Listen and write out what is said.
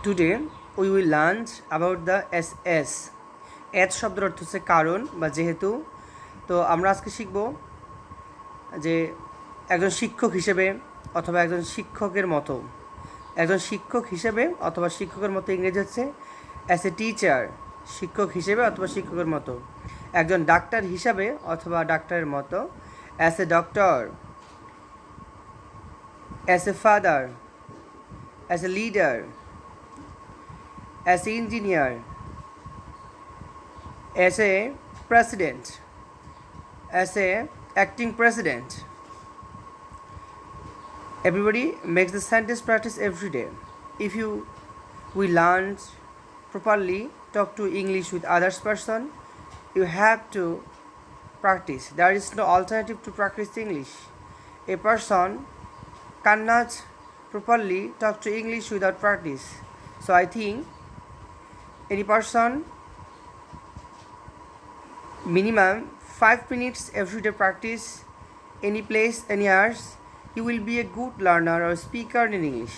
Today we will learn about the S শব্দের অর্থ হচ্ছে কারণ বা যেহেতু। তো আমরা আজকে শিখব যে একজন শিক্ষক হিসেবে অথবা একজন শিক্ষকের মতো ইংরেজি হচ্ছে অ্যাজ এ টিচার, শিক্ষক হিসেবে অথবা শিক্ষকের মতো। একজন ডাক্তার হিসাবে অথবা ডাক্তারের মতো, as a doctor, as a father, as a leader, as an engineer, as a president, as a acting president. Everybody makes the sentence practice every day. If we learn properly, talk to English with others person, you have to practice. There is no alternative to practice English. A person cannot properly talk to English without practice. So I think any person minimum 5 minutes everyday practice, any place, any hours, you will be a good learner or speaker in English.